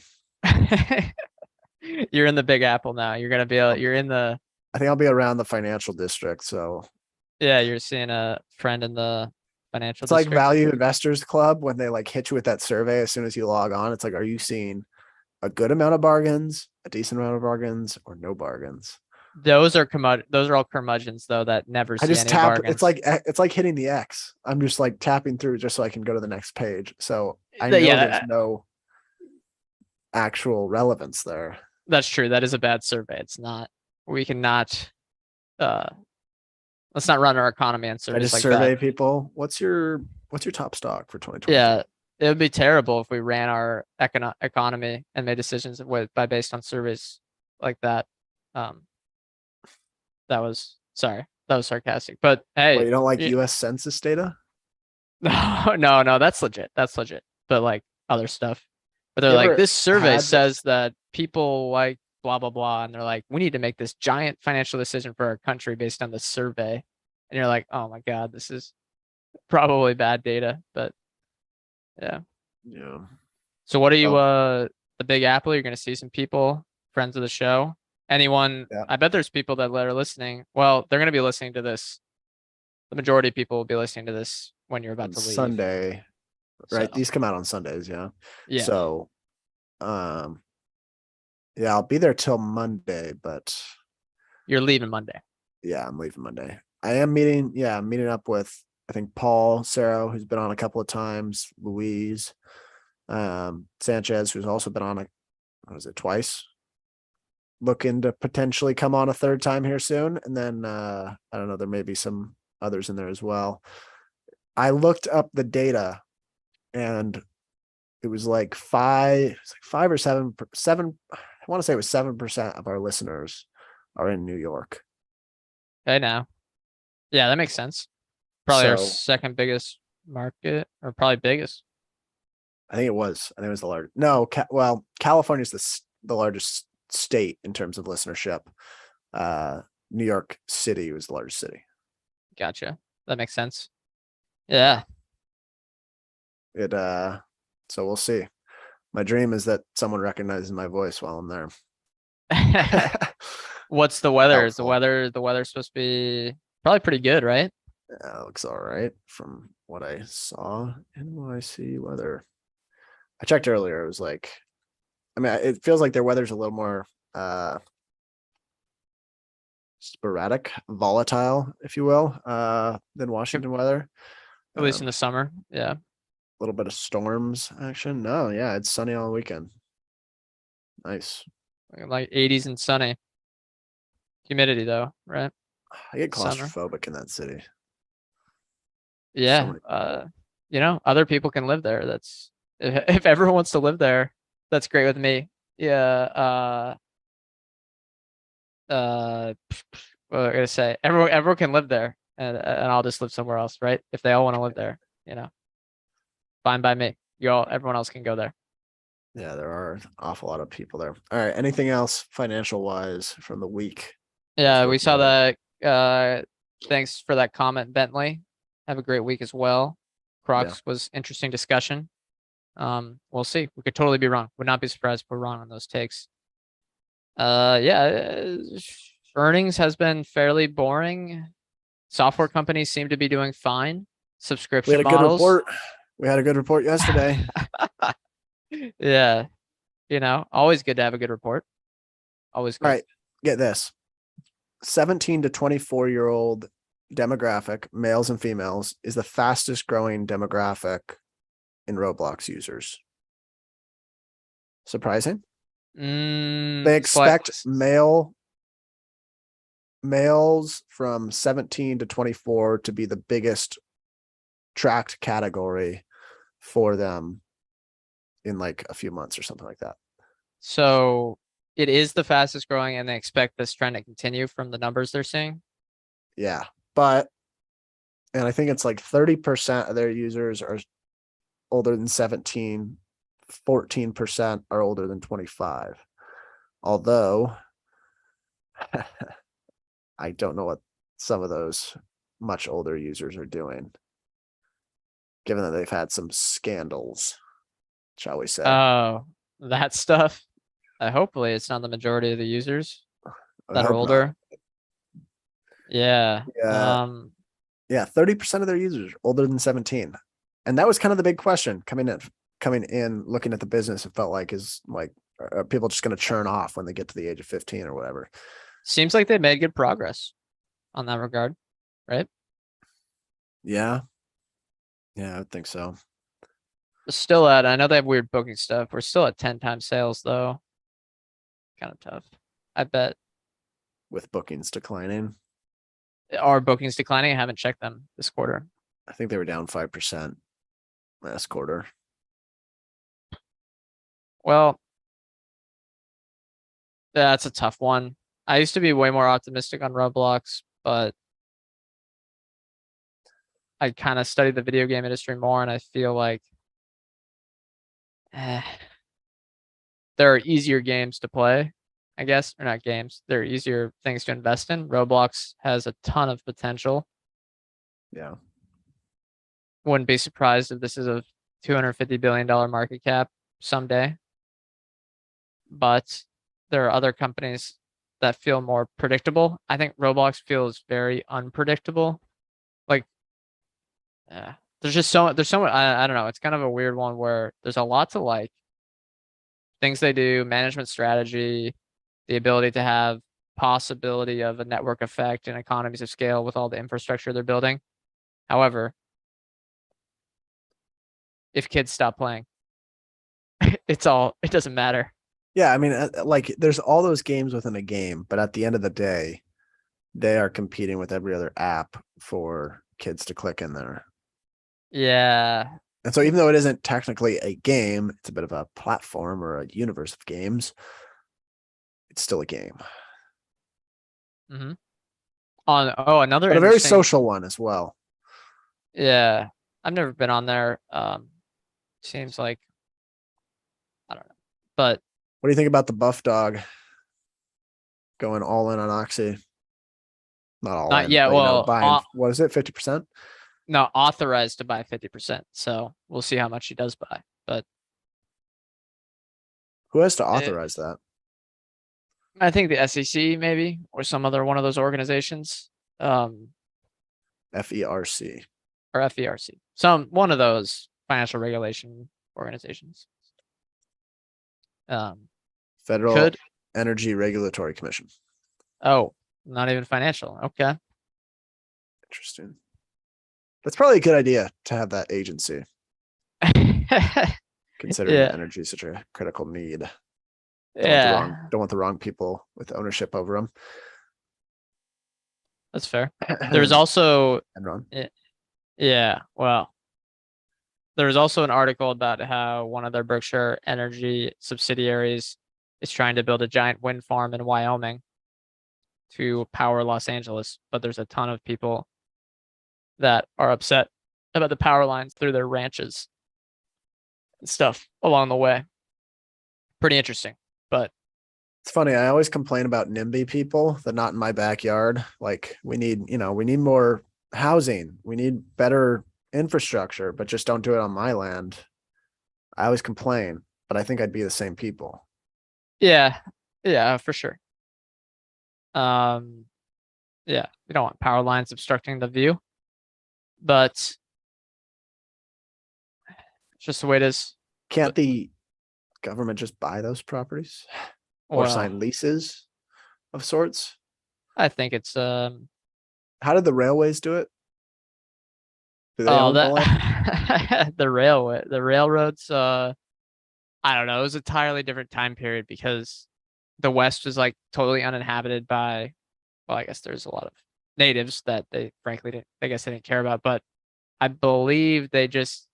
You're in the Big Apple now. You're going to be you're in the. I think I'll be around the financial district. So yeah, you're seeing a friend in the financial district. Like Value Investors Club, when they like hit you with that survey as soon as you log on. It's like, are you seeing a good amount of bargains, a decent amount of bargains, or no bargains? Those are all curmudgeons, though, that never see any bargains. It's like hitting the X. I'm just like tapping through just so I can go to the next page. So I know there's no actual relevance there. That's true. That is a bad survey. It's not. We cannot. Let's not run our economy on surveys. I just survey people. What's your top stock for 2020? Yeah, it would be terrible if we ran our economy and made decisions based on surveys like that. That was sarcastic. But hey, you don't like U.S. Census data? No, that's legit. But like other stuff, But they're You like, ever this survey had says that people like blah blah blah, and they're like, we need to make this giant financial decision for our country based on the survey. And you're like, oh my God, this is probably bad data. But yeah. Yeah. So what are you Well, the Big Apple? You're gonna see some people, friends of the show. Anyone, yeah. I bet there's people that are listening. Well, they're gonna be listening to this. The majority of people will be listening to this when you're about On to leave. Sunday, So right? These come out on Sundays, yeah. yeah, So, yeah, I'll be there till Monday, but you're leaving Monday. yeah, I'm leaving Monday. I am meeting, yeah, I'm meeting up with I think Paul Sarah, who's been on a couple of times, Louise, Sanchez, who's also been on what was it, twice? Looking to potentially come on a third time here soon. And then I don't know, there may be some others in there as well. I looked up the data and it was like five or seven. I want to say it was 7% of our listeners are in New York. Okay, now, yeah, that makes sense. Probably our So second biggest market, or probably biggest. I think it was. I think it was the largest. No, well, California is the largest state in terms of listenership. New York City was the largest city. Gotcha. That makes sense. Yeah. It so we'll see. My dream is that someone recognizes my voice while I'm there. What's the weather? Is Doubtful. the weather supposed to be probably pretty good, right? Yeah, it looks all right from what I saw. NYC weather. I checked earlier. It was like, I mean, it feels like their weather's a little more sporadic, volatile, if you will, than Yep. Washington weather. At least in A the summer. Yeah. little bit of storms action. No, yeah, it's sunny all weekend. Nice. Like 80s and sunny. Humidity though, right? I get Summer. claustrophobic in that city. So Yeah. many. Other people can live there. That's if everyone wants to live there, that's great with me. Yeah. What was I gonna say? Everyone can live there, and I'll just live somewhere else, right? If they all want to live there, fine by me. Everyone else can go there. Yeah, there are an awful lot of people there. All right. Anything else financial wise from the week? Yeah, we Worth saw noting? that. Thanks for that comment, Bentley. Have a great week as well. Yeah. Crocs was interesting discussion. We'll see. We could totally be wrong. Would not be surprised if we're wrong on those takes. Yeah, earnings has been fairly boring. Software companies seem to be doing fine. We had Subscription a good models. report. We had a good report yesterday. Yeah, always good to have a good report. Always All good. right. Get this 17 to 24-year-old demographic, males and females, is the fastest growing demographic in Roblox users. Surprising. They Slight. expect males from 17 to 24 to be the biggest tracked category for them in like a few months or something like that. So it is the fastest growing, and they expect this trend to continue from the numbers they're seeing. Yeah. And I think it's like 30% of their users are older than 17, 14% are older than 25. Although I don't know what some of those much older users are doing, given that they've had some scandals, shall we say. Oh, that stuff. Hopefully it's not the majority of the users I that are hope not. older. Yeah. Yeah. Yeah. 30% of their users are older than 17. And that was kind of the big question coming in, looking at the business. It felt like are people just going to churn off when they get to the age of 15 or whatever? Seems like they made good progress on that regard, right? Yeah. Yeah, I would think so. Still I know they have weird booking stuff. We're still at 10 times sales though. Kind of tough. I bet. With bookings declining. Are bookings declining? I haven't checked them this quarter. I think they were down 5% last quarter. Well, that's a tough one. I used to be way more optimistic on Roblox, but I kind of studied the video game industry more, and I feel like there are easier games to play, I guess, or not games. There are easier things to invest in. Roblox has a ton of potential. Yeah. Wouldn't be surprised if this is a $250 billion market cap someday. But there are other companies that feel more predictable. I think Roblox feels very unpredictable. Like, there's just there's so much, I don't know. It's kind of a weird one where there's a lot to like. Things they do, management strategy, the ability to have possibility of a network effect and economies of scale with all the infrastructure they're building. However, if kids stop playing, it doesn't matter. Yeah, I mean, like there's all those games within a game, but at the end of the day, they are competing with every other app for kids to click in there. Yeah. And so even though it isn't technically a game, it's a bit of a platform or a universe of games. It's still a game. Mm-hmm. Another But a very interesting. social one as well. Yeah, I've never been on there. Seems like I don't know, but What do you think about the buff dog going all in on Oxy? Not all not in, yet. but Well, buying what is it, 50%? no, authorized to buy 50%. So we'll see how much he does buy. But Who has to authorize that? I think the SEC maybe or some other one of those organizations, FERC. or FERC, some one of those financial regulation organizations. Federal Could Energy Regulatory Commission. Oh, not even financial. Okay. Interesting. That's probably a good idea to have that agency, considering Yeah. energy is such a critical need. Yeah. Don't want the wrong people with ownership over them. That's fair. There's also Enron. Yeah, well, there was also an article about how one of their Berkshire Energy subsidiaries is trying to build a giant wind farm in Wyoming to power Los Angeles, but there's a ton of people that are upset about the power lines through their ranches and stuff along the way. Pretty interesting, but it's funny. I always complain about NIMBY people that not in my backyard. Like we need more housing. We need better infrastructure, but just don't do it on my land. I always complain, but I think I'd be the same people. yeah, for sure. Yeah, we don't want power lines obstructing the view, but it's just the way it is. Can't the government just buy those properties or sign Well, leases of sorts? I think it's How did the railways do it? Do they oh own the land? that the railroads. I don't know. It was a entirely different time period because the West was like totally uninhabited by. Well, I guess there's a lot of natives that they frankly didn't. I guess they didn't care about, but I believe they just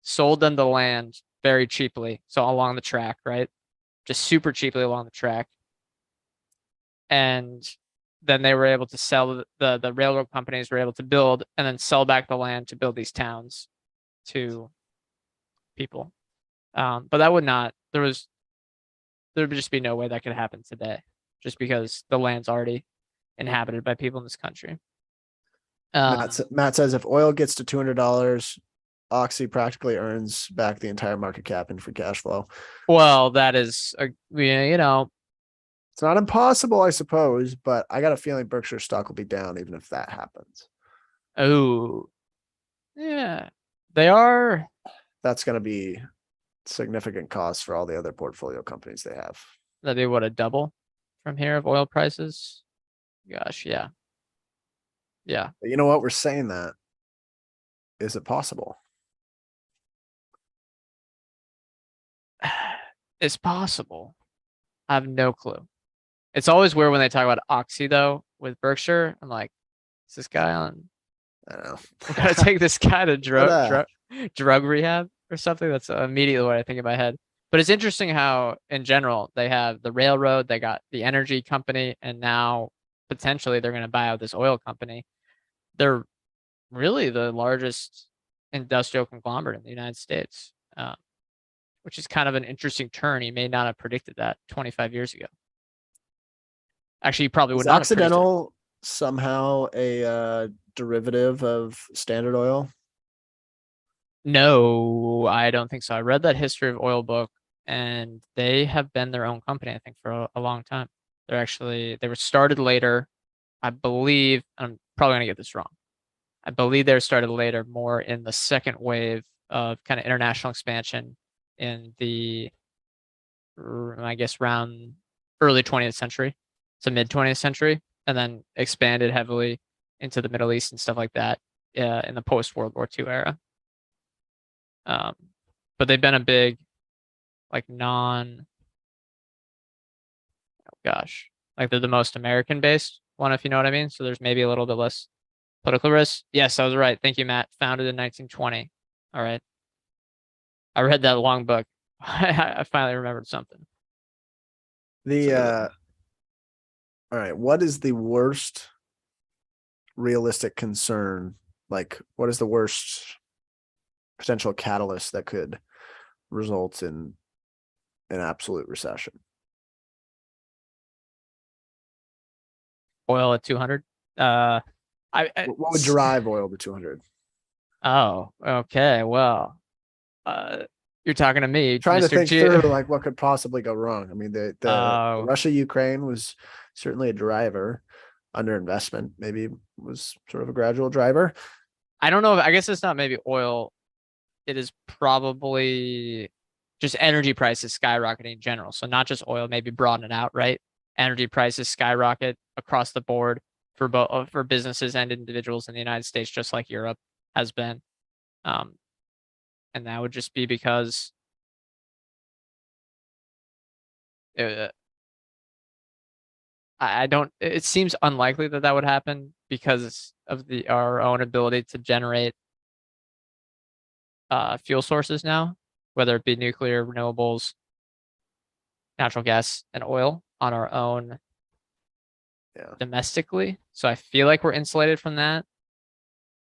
sold them the land very cheaply. So along the track, right? Just super cheaply along the track. And then they were able to sell the railroad companies were able to build and then sell back the land to build these towns to people. But that would not there would just be no way that could happen today, just because the land's already inhabited by people in this country. Matt says if oil gets to $200, Oxy practically earns back the entire market cap in free cash flow. Well, that is, you know, it's not impossible, I suppose, but I got a feeling Berkshire stock will be down even if that happens. Oh, yeah, they are. That's going to be significant costs for all the other portfolio companies they have. That'd be what, a double from here of oil prices? Gosh, yeah. Yeah. But you know what? We're saying that. Is it possible? It's possible. I have no clue. It's always weird when they talk about Oxy though with Berkshire. I'm like, is this guy on? I don't know. We gotta take this guy to But, drug rehab or something. That's immediately what I think in my head. But it's interesting how, in general, they have the railroad, they got the energy company, and now potentially they're going to buy out this oil company. They're really the largest industrial conglomerate in the United States. which is kind of an interesting turn. He may not have predicted that 25 years ago. Actually, he probably would Is not have predicted it. Occidental somehow a derivative of Standard Oil? No, I don't think so. I read that history of oil book, and they have been their own company, I think, for a long time. They were started later, I believe. I'm probably gonna get this wrong. I believe they were started later, more in the second wave of kind of international expansion in the, I guess, around early 20th century to mid 20th century, and then expanded heavily into the Middle East and stuff like that in the post World War II era. Um, but they've been a big, like like they're the most American based one, if you know what I mean. So there's maybe a little bit less political risk. Yes, I was right. Thank you, Matt. Founded in 1920. All right. I read that long book. I finally remembered something. All right, what is the worst realistic concern? Like, what is the worst potential catalyst that could result in an absolute recession? Oil at 200. What would drive oil to 200? Oh, okay. Well, uh, you're talking to me, Trying to Mr. think G. through like what could possibly go wrong. I mean, the Russia-Ukraine was certainly a driver. Underinvestment maybe was sort of a gradual driver. I don't know. I guess it's not maybe oil. It is probably just energy prices skyrocketing in general. So not just oil, maybe broaden it out, right? Energy prices skyrocket across the board for both for businesses and individuals in the United States, just like Europe has been. And that would just be because I don't. It seems unlikely that that would happen because of our own ability to generate fuel sources now, whether it be nuclear, renewables, natural gas, and oil on our own domestically. So I feel like we're insulated from that,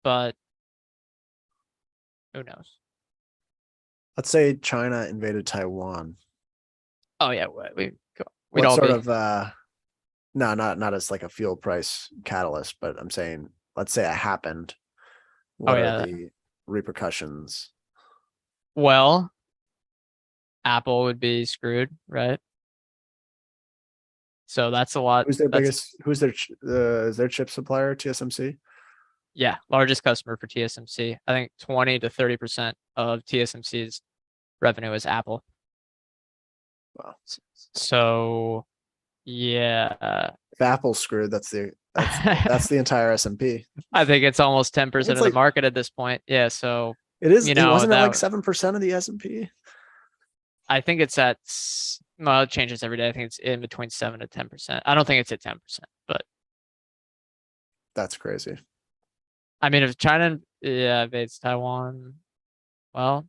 but who knows? Let's say China invaded Taiwan. Oh yeah, we'd What all sort be. of no, not as like a fuel price catalyst, but I'm saying let's say it happened. Oh What are yeah. the repercussions? Well, Apple would be screwed, right? So that's a lot. Who's their That's biggest? Who's their is their chip supplier? TSMC. Yeah, largest customer for TSMC. I think 20 to 30% of TSMC's revenue is Apple. Wow. So yeah, If Apple's screwed, that's the entire S&P. I think it's almost I think 10% it's of the like market at this point. Yeah, so it is. you It know wasn't it like that 7% of the S&P. I think it's at well, it changes every day. I think it's in between 7 to 10%. I don't think it's at 10%, but That's crazy. I mean, if China invades Taiwan, well,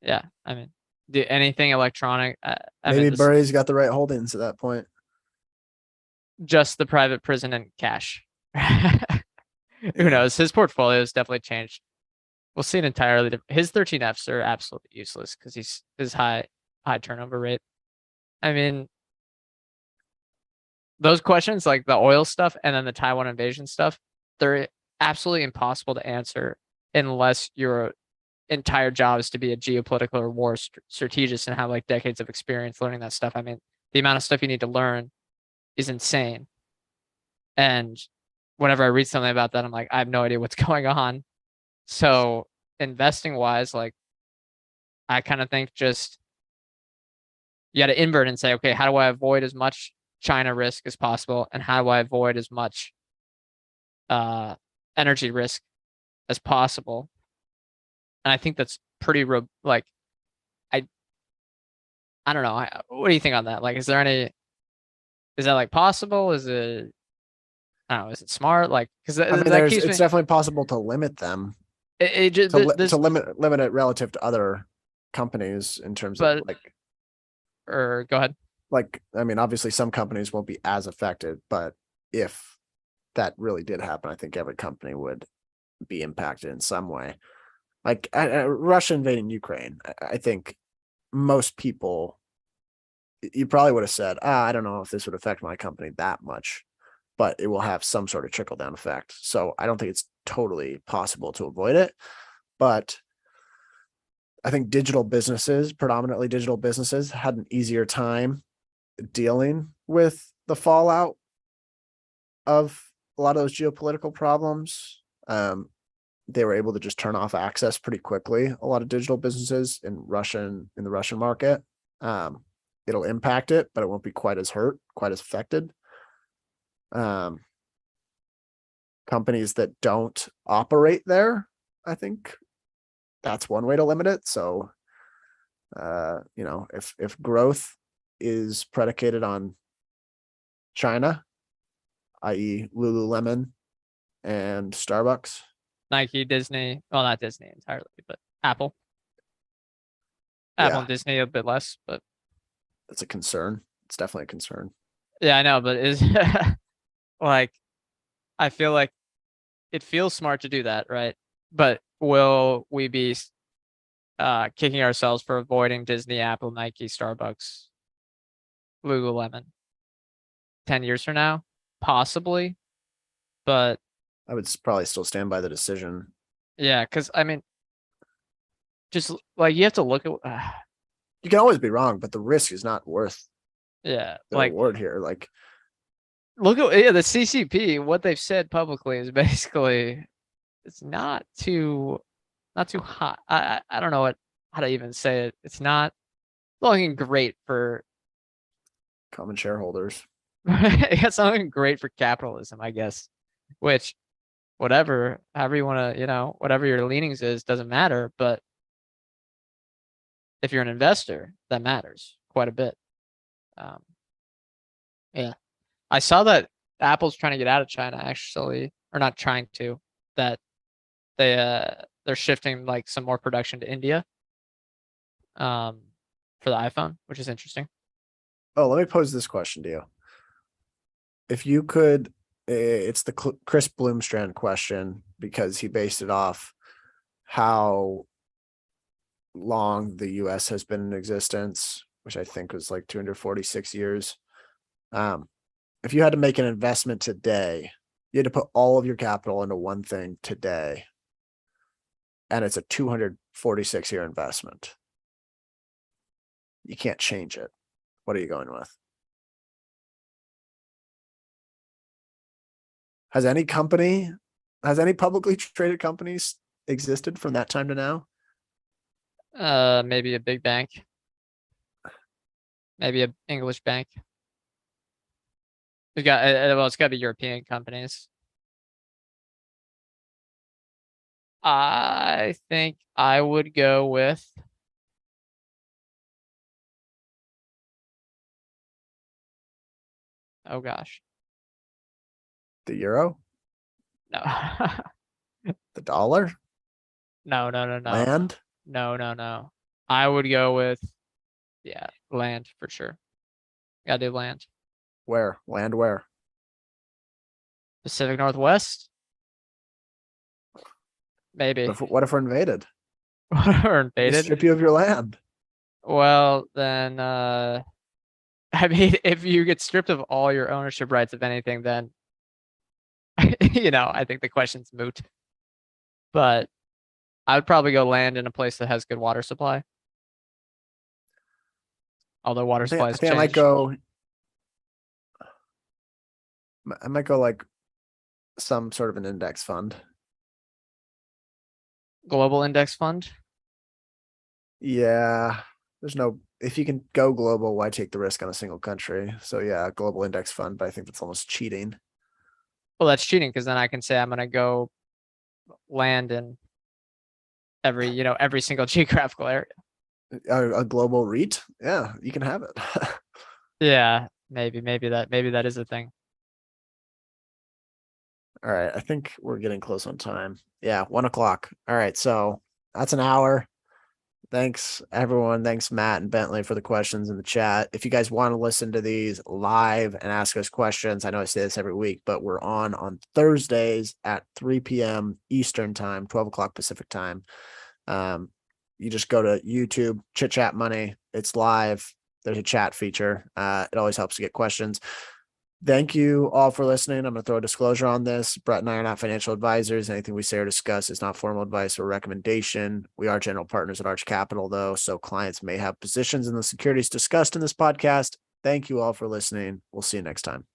yeah, I mean, anything electronic. I Maybe mean, Burry's got the right holdings at that point. just the private prison and cash. Who knows? His portfolio has definitely changed. We'll see an entirely different. His 13Fs are absolutely useless because he's his high turnover rate. I mean, those questions like the oil stuff and then the Taiwan invasion stuff, they're absolutely impossible to answer unless your entire job is to be a geopolitical or war strategist and have like decades of experience learning that stuff. I mean, the amount of stuff you need to learn is insane. And whenever I read something about that, I'm like, I have no idea what's going on. So investing wise, like I kind of think just you got to invert and say, okay, how do I avoid as much China risk as possible, and how do I avoid as much energy risk as possible? And I think that's pretty like I don't know. What do you think on that? Like, is that like possible? Is it I don't know. Is it smart? Like, because I mean, that keeps it's me. definitely possible to limit them It just to this, limit it relative to other companies in terms of but or go ahead. I mean, obviously some companies won't be as affected, but if that really did happen, I think every company would be impacted in some way. Like Russia invading Ukraine, I think most people, you probably would have said, I don't know if this would affect my company that much, but it will have some sort of trickle down effect. So I don't think it's totally possible to avoid it. But I think digital businesses, predominantly digital businesses, had an easier time dealing with the fallout of a lot of those geopolitical problems. They were able to just turn off access pretty quickly. A lot of digital businesses in the Russian market. It'll impact it, but it won't be quite as hurt, quite as affected. Companies that don't operate there, I think that's one way to limit it. So, if growth is predicated on China, i.e., Lululemon and Starbucks, Nike, Disney, well, not Disney entirely, but Apple. Apple yeah, and Disney a bit less, but that's a concern. It's definitely a concern. yeah, I know, but is like I feel like it feels smart to do that, right? But will we be kicking ourselves for avoiding Disney, Apple, Nike, Starbucks, Lululemon 10 years from now? Possibly, but I would probably still stand by the decision. yeah, because I mean, just like you have to look at, You can always be wrong, but the risk is not worth yeah, the like reward here. Like, look at the CCP. What they've said publicly is basically it's not too hot. I don't know how to even say it. It's not looking great for common shareholders. it's something great for capitalism, I guess. Which whatever, however you want to, whatever your leanings is, doesn't matter. But if you're an investor, that matters quite a bit. Um, yeah, I saw that Apple's trying to get out of China, actually, or not trying to. That they're shifting like some more production to India, for the iPhone, which is interesting. Oh, let me pose this question to you. If you could, it's the Chris Bloomstrand question because he based it off how long the US has been in existence, which I think was like 246 years. If you had to make an investment today, you had to put all of your capital into one thing today, and it's a 246-year investment. You can't change it. What are you going with? Has any publicly traded companies existed from that time to now? Maybe a big bank, maybe a English bank. We got well, it's got to be European companies. I think I would go with oh gosh. The euro? No. The dollar? No, no, no, no. Land? No, no, no. I would go with yeah, land for sure. Gotta do land. Where? Land where? Pacific Northwest? Maybe. What if we're invaded? Or They invaded. strip you of your land. Well, then I mean if you get stripped of all your ownership rights of anything, then I think the question's moot. But I would probably go land in a place that has good water supply. Although water I think, supplies I think I might change. go. I might go like some sort of an index fund. Global index fund. Yeah, there's no. If you can go global, why take the risk on a single country? So yeah, global index fund, but I think that's almost cheating. Well, that's cheating because then I can say I'm gonna go land in every single geographical area. A global REIT, yeah, you can have it. Yeah, maybe that is a thing. All right, I think we're getting close on time. Yeah, 1 o'clock. All right, so that's an hour. Thanks, everyone. Thanks, Matt and Bentley, for the questions in the chat. If you guys want to listen to these live and ask us questions, I know I say this every week, but we're on Thursdays at 3 p.m. Eastern time, 12 o'clock Pacific time. You just go to YouTube, Chit Chat Money. It's live. There's a chat feature. It always helps to get questions. Thank you all for listening. I'm going to throw a disclosure on this. Brett and I are not financial advisors. Anything we say or discuss is not formal advice or recommendation. We are general partners at Arch Capital, though, so clients may have positions in the securities discussed in this podcast. Thank you all for listening. We'll see you next time.